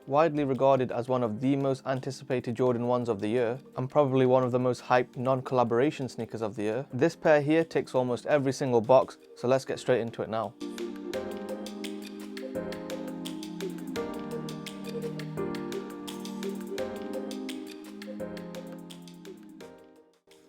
widely regarded as one of the most anticipated Jordan 1s of the year, and probably one of the most hyped non-collaboration sneakers of the year. This pair here ticks almost every single box, so let's get straight into it now.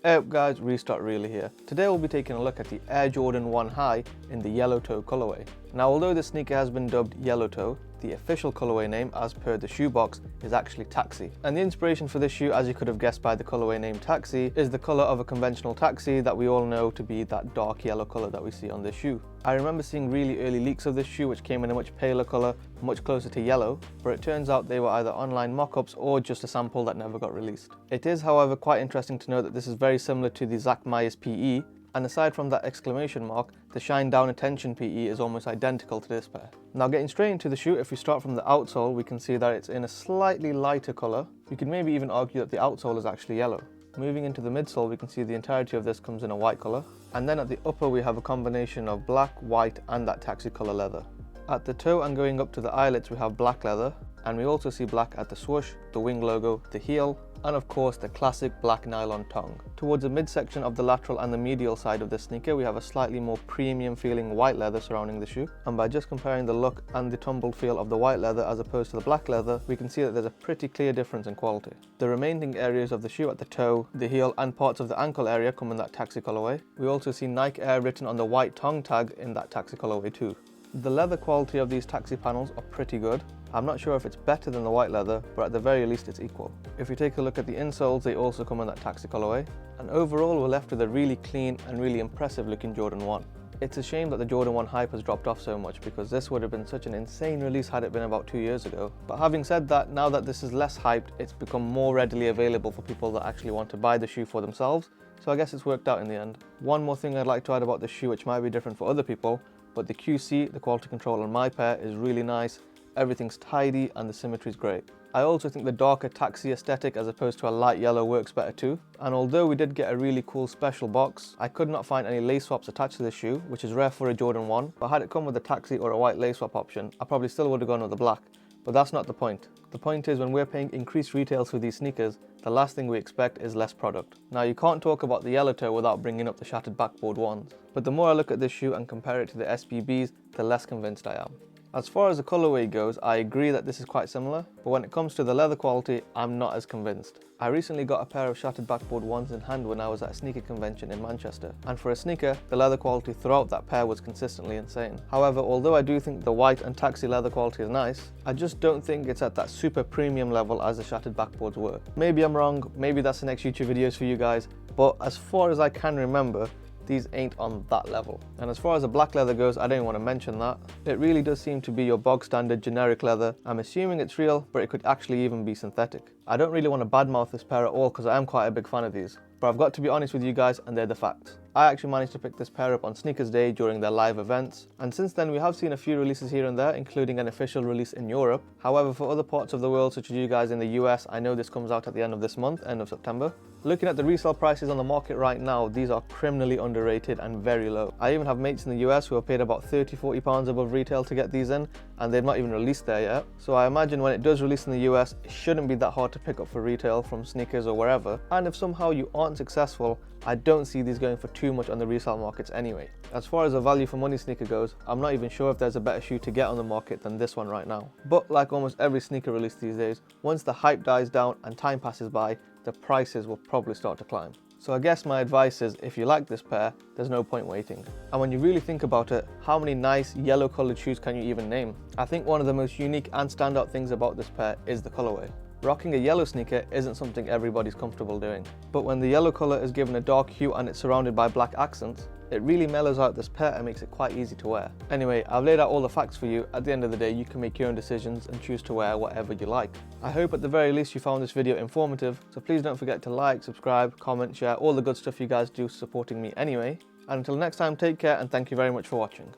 Hey up guys, Restart Really here. Today we'll be taking a look at the Air Jordan 1 High in the Yellow Toe colorway. Now although this sneaker has been dubbed Yellow Toe, the official colorway name as per the shoe box is actually Taxi. And the inspiration for this shoe, as you could have guessed by the colorway name Taxi, is the color of a conventional taxi that we all know to be that dark yellow color that we see on this shoe. I remember seeing really early leaks of this shoe which came in a much paler color, much closer to yellow, but it turns out they were either online mock-ups or just a sample that never got released. It is however quite interesting to note that this is very similar to the Zach Myers PE, and aside from that exclamation mark, the Shine Down Attention PE is almost identical to this pair. Now getting straight into the shoe, if we start from the outsole, we can see that it's in a slightly lighter color. You could maybe even argue that the outsole is actually yellow. Moving into the midsole, we can see the entirety of this comes in a white color. And then at the upper, we have a combination of black, white, and that taxi color leather. At the toe and going up to the eyelets, we have black leather. And we also see black at the swoosh, the wing logo, the heel, and of course the classic black nylon tongue. Towards the midsection of the lateral and the medial side of the sneaker, we have a slightly more premium feeling white leather surrounding the shoe. And by just comparing the look and the tumbled feel of the white leather as opposed to the black leather, we can see that there's a pretty clear difference in quality. The remaining areas of the shoe at the toe, the heel, and parts of the ankle area come in that taxi colorway. We also see Nike Air written on the white tongue tag in that taxi colorway too. The leather quality of these taxi panels are pretty good. I'm not sure if it's better than the white leather, but at the very least it's equal. If we take a look at the insoles, they also come in that taxi colorway. And overall we're left with a really clean and really impressive looking Jordan 1. It's a shame that the Jordan 1 hype has dropped off so much because this would have been such an insane release had it been about 2 years ago. But having said that, now that this is less hyped, it's become more readily available for people that actually want to buy the shoe for themselves. So I guess it's worked out in the end. One more thing I'd like to add about the shoe, which might be different for other people, but the QC, the quality control on my pair, is really nice. Everything's tidy and the symmetry is great. I also think the darker taxi aesthetic as opposed to a light yellow works better too. And although we did get a really cool special box, I could not find any lace swaps attached to this shoe, which is rare for a Jordan 1. But had it come with a taxi or a white lace swap option, I probably still would have gone with the black. But that's not the point. The point is when we're paying increased retails for these sneakers, the last thing we expect is less product. Now you can't talk about the yellow toe without bringing up the shattered backboard ones. But the more I look at this shoe and compare it to the SBBs, the less convinced I am. As far as the colorway goes, I agree that this is quite similar, but when it comes to the leather quality, I'm not as convinced. I recently got a pair of shattered backboard ones in hand when I was at a sneaker convention in Manchester, and for a sneaker, the leather quality throughout that pair was consistently insane. However, although I do think the white and taxi leather quality is nice, I just don't think it's at that super premium level as the shattered backboards were. Maybe I'm wrong, maybe that's the next YouTube videos for you guys, but as far as I can remember, these ain't on that level. And as far as the black leather goes, I don't want to mention that. It really does seem to be your bog standard generic leather. I'm assuming it's real, but it could actually even be synthetic. I don't really want to badmouth this pair at all because I am quite a big fan of these. But I've got to be honest with you guys, and they're the facts. I actually managed to pick this pair up on Sneakers Day during their live events, and since then we have seen a few releases here and there, including an official release in Europe. However, for other parts of the world, such as you guys in the US, I know this comes out at the end of this month, end of September. Looking at the resale prices on the market right now, these are criminally underrated and very low. I even have mates in the US who have paid about £30–40 above retail to get these in, and they've not even released there yet. So I imagine when it does release in the US, it shouldn't be that hard to pick up for retail from Sneakers or wherever. And if somehow you aren't successful, I don't see these going for too much on the resale markets anyway. As far as a value for money sneaker goes, I'm not even sure if there's a better shoe to get on the market than this one right now. But like almost every sneaker release these days, once the hype dies down and time passes by, the prices will probably start to climb. So I guess my advice is, if you like this pair, there's no point waiting. And when you really think about it, how many nice yellow colored shoes can you even name? I think one of the most unique and standout things about this pair is the colorway. Rocking a yellow sneaker isn't something everybody's comfortable doing. But when the yellow color is given a dark hue and it's surrounded by black accents, it really mellows out this pair and makes it quite easy to wear. Anyway, I've laid out all the facts for you. At the end of the day, you can make your own decisions and choose to wear whatever you like. I hope at the very least you found this video informative, so please don't forget to like, subscribe, comment, share, all the good stuff you guys do supporting me anyway. And until next time, take care and thank you very much for watching.